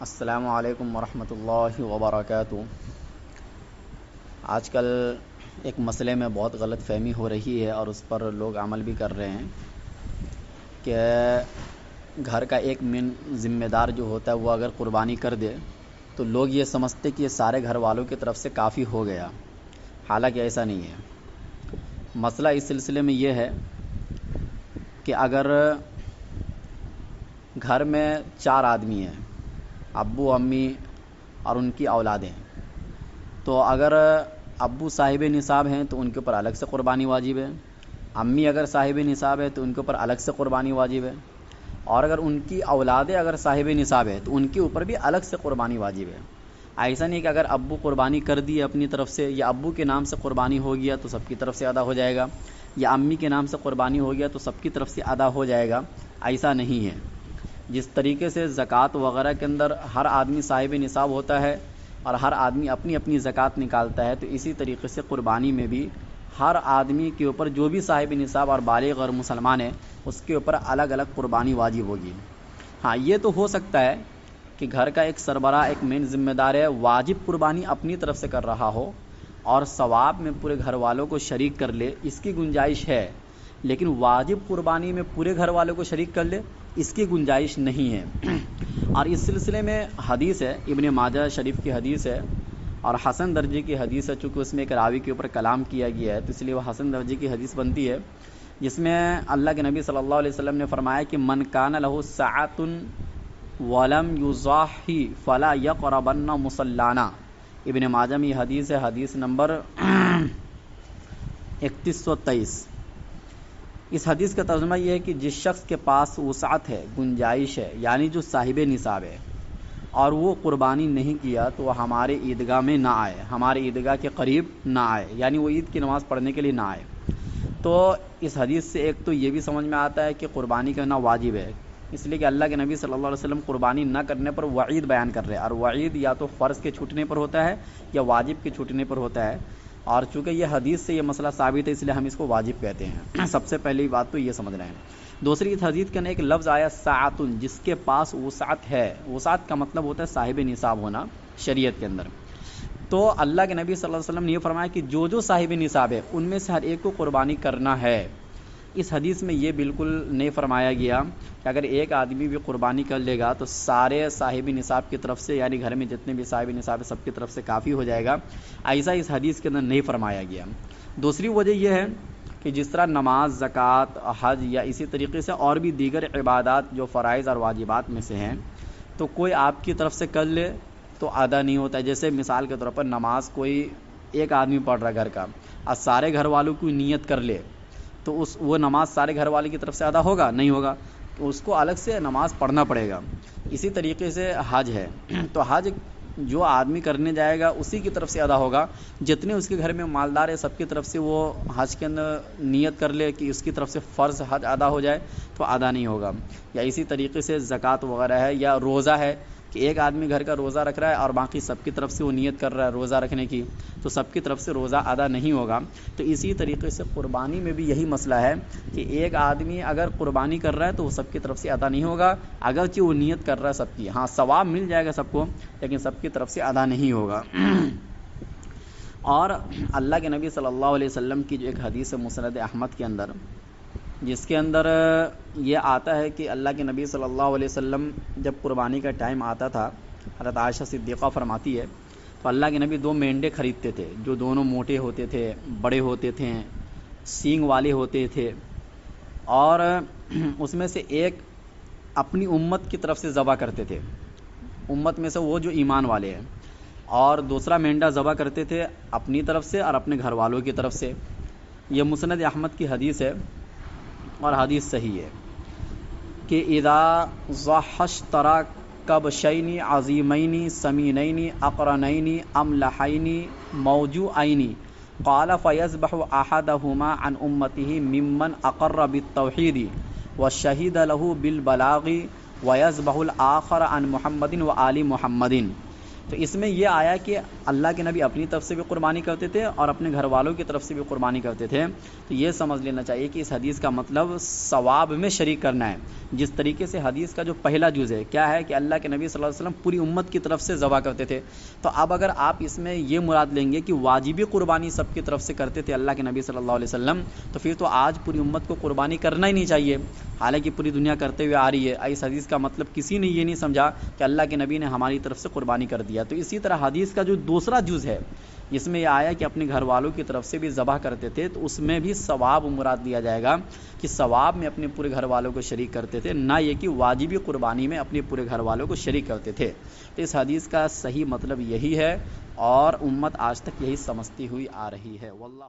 السلام علیکم ورحمۃ اللہ وبرکاتہ۔ آج کل ایک مسئلے میں بہت غلط فہمی ہو رہی ہے اور اس پر لوگ عمل بھی کر رہے ہیں کہ گھر کا ایک مین ذمہ دار جو ہوتا ہے وہ اگر قربانی کر دے تو لوگ یہ سمجھتے کہ یہ سارے گھر والوں کی طرف سے کافی ہو گیا، حالانکہ ایسا نہیں ہے۔ مسئلہ اس سلسلے میں یہ ہے کہ اگر گھر میں 4 آدمی ہیں، ابو امی اور ان کی اولادیں، تو اگر ابو صاحب نصاب ہیں تو ان کے اوپر الگ سے قربانی واجب ہے، امی اگر صاحب نصاب ہے تو ان کے اوپر الگ سے قربانی واجب ہے، اور اگر ان کی اولادیں اگر صاحب نصاب ہے تو ان کے اوپر بھی الگ سے قربانی واجب ہے۔ ایسا نہیں کہ اگر ابو قربانی کر دی اپنی طرف سے یا ابو کے نام سے قربانی ہو گیا تو سب کی طرف سے ادا ہو جائے گا، یا امی کے نام سے قربانی ہو گیا تو سب کی طرف سے ادا ہو جائے گا، ایسا نہیں ہے۔ جس طریقے سے زکوٰۃ وغیرہ کے اندر ہر آدمی صاحب نصاب ہوتا ہے اور ہر آدمی اپنی اپنی زکوٰۃ نکالتا ہے، تو اسی طریقے سے قربانی میں بھی ہر آدمی کے اوپر جو بھی صاحب نصاب اور بالغ اور مسلمان ہے اس کے اوپر الگ الگ قربانی واجب ہوگی۔ ہاں، یہ تو ہو سکتا ہے کہ گھر کا ایک سربراہ ایک مین ذمہ دار ہے، واجب قربانی اپنی طرف سے کر رہا ہو اور ثواب میں پورے گھر والوں کو شریک کر لے، اس کی گنجائش ہے، لیکن واجب قربانی میں پورے گھر والوں کو شریک کر لے اس کی گنجائش نہیں ہے۔ اور اس سلسلے میں حدیث ہے، ابن ماجہ شریف کی حدیث ہے اور حسن درجے کی حدیث ہے، چونکہ اس میں ایک راوی کے اوپر کلام کیا گیا ہے تو اس لیے وہ حسن درجے کی حدیث بنتی ہے، جس میں اللہ کے نبی صلی اللہ علیہ وسلم نے فرمایا کہ من کان لہ سعۃ ولم یضاحی فلا یقربن مصلانا۔ ابن ماجہ میں یہ حدیث ہے، حدیث نمبر 3123۔ اس حدیث کا ترجمہ یہ ہے کہ جس شخص کے پاس وسعت ہے، گنجائش ہے، یعنی جو صاحب نصاب ہے، اور وہ قربانی نہیں کیا تو وہ ہمارے عیدگاہ میں نہ آئے، ہمارے عیدگاہ کے قریب نہ آئے، یعنی وہ عید کی نماز پڑھنے کے لیے نہ آئے۔ تو اس حدیث سے ایک تو یہ بھی سمجھ میں آتا ہے کہ قربانی کرنا واجب ہے، اس لیے کہ اللہ کے نبی صلی اللہ علیہ وسلم قربانی نہ کرنے پر وعید بیان کر رہے ہیں، اور وعید یا تو فرض کے چھوٹنے پر ہوتا ہے یا واجب کے چھوٹنے پر ہوتا ہے، اور چونکہ یہ حدیث سے یہ مسئلہ ثابت ہے اس لیے ہم اس کو واجب کہتے ہیں۔ سب سے پہلی بات تو یہ سمجھ رہے ہیں۔ دوسری، اس حدیث کے اندر ایک لفظ آیا ساعتن، جس کے پاس وسعت ہے۔ وسعت کا مطلب ہوتا ہے صاحب نصاب ہونا شریعت کے اندر۔ تو اللہ کے نبی صلی اللہ علیہ وسلم نے یہ فرمایا کہ جو صاحب نصاب ہے ان میں سے ہر ایک کو قربانی کرنا ہے۔ اس حدیث میں یہ بالکل نہیں فرمایا گیا کہ اگر ایک آدمی بھی قربانی کر لے گا تو سارے صاحب نصاب کی طرف سے، یعنی گھر میں جتنے بھی صاحب نصاب ہے سب کی طرف سے کافی ہو جائے گا، ایسا اس حدیث کے اندر نہیں فرمایا گیا۔ دوسری وجہ یہ ہے کہ جس طرح نماز، زکوٰۃ، حج یا اسی طریقے سے اور بھی دیگر عبادات جو فرائض اور واجبات میں سے ہیں، تو کوئی آپ کی طرف سے کر لے تو ادا نہیں ہوتا ہے۔ جیسے مثال کے طور پر نماز کوئی ایک آدمی پڑھ رہا ہے گھر کا، اور سارے گھر والوں کی نیت کر لے تو وہ نماز سارے گھر والے کی طرف سے ادا ہوگا؟ نہیں ہوگا، تو اس کو الگ سے نماز پڑھنا پڑے گا۔ اسی طریقے سے حج ہے، تو حج جو آدمی کرنے جائے گا اسی کی طرف سے ادا ہوگا، جتنے اس کے گھر میں مالدار ہے سب کی طرف سے وہ حج کے اندر نیت کر لے کہ اس کی طرف سے فرض حج ادا ہو جائے تو ادا نہیں ہوگا۔ یا اسی طریقے سے زکوٰۃ وغیرہ ہے، یا روزہ ہے کہ ایک آدمی گھر کا روزہ رکھ رہا ہے اور باقی سب کی طرف سے وہ نیت کر رہا ہے روزہ رکھنے کی، تو سب کی طرف سے روزہ ادا نہیں ہوگا۔ تو اسی طریقے سے قربانی میں بھی یہی مسئلہ ہے کہ ایک آدمی اگر قربانی کر رہا ہے تو وہ سب کی طرف سے ادا نہیں ہوگا، اگرچہ وہ نیت کر رہا ہے سب کی، ہاں ثواب مل جائے گا سب کو، لیکن سب کی طرف سے ادا نہیں ہوگا۔ اور اللہ کے نبی صلی اللہ علیہ وسلم کی جو ایک حدیث ہے مسند احمد کے اندر، جس کے اندر یہ آتا ہے کہ اللہ کے نبی صلی اللہ علیہ وسلم جب قربانی کا ٹائم آتا تھا، حضرت عائشہ صدیقہ فرماتی ہے تو اللہ کے نبی 2 مینڈے خریدتے تھے جو دونوں موٹے ہوتے تھے، بڑے ہوتے تھے، سینگ والے ہوتے تھے، اور اس میں سے ایک اپنی امت کی طرف سے ذبح کرتے تھے، امت میں سے وہ جو ایمان والے ہیں، اور دوسرا مینڈا ذبح کرتے تھے اپنی طرف سے اور اپنے گھر والوں کی طرف سے۔ یہ مسند احمد کی حدیث ہے اور حدیث صحیح ہے کہ اذا ضحشترا کبشین عظیمین سمینین اقرنین املحین موجوعین قال فیذبح احدہما عن امته ممن اقر بالتوحید وشہد له بالبلاغ ویذبح الآخر عن محمد وآل محمد۔ تو اس میں یہ آیا کہ اللہ کے نبی اپنی طرف سے بھی قربانی کرتے تھے اور اپنے گھر والوں کی طرف سے بھی قربانی کرتے تھے. تو یہ سمجھ لینا چاہیے کہ اس حدیث کا مطلب ثواب میں شریک کرنا ہے. جس طریقے سے حدیث کا جو پہلا جز ہے کیا ہے کہ اللہ کے نبی صلی اللہ علیہ وسلم پوری امت کی طرف سے ذبح کرتے تھے. تو اب اگر آپ اس میں یہ مراد لیں گے کہ واجبی قربانی سب کی طرف سے کرتے تھے اللہ کے نبی صلی اللہ علیہ وسلم, تو پھر تو آج پوری امت کو قربانی کرنا ہی نہیں چاہیے, حالانکہ پوری دنیا کرتے ہوئے آ رہی ہے. اس حدیث کا مطلب کسی نے یہ نہیں سمجھا کہ اللہ کے نبی نے ہماری طرف سے قربانی کر دیا. تو اسی طرح حدیث کا جو دوسرا جز ہے جس میں یہ آیا کہ اپنے گھر والوں کی طرف سے بھی ذبح کرتے تھے, تو اس میں بھی ثواب مراد لیا جائے گا کہ ثواب میں اپنے پورے گھر والوں کو شریک کرتے تھے, نہ یہ کہ واجبی قربانی میں اپنے پورے گھر والوں کو شریک کرتے تھے. تو اس حدیث کا صحیح مطلب یہی ہے اور امت آج تک یہی سمجھتی ہوئی آ رہی ہے. واللہ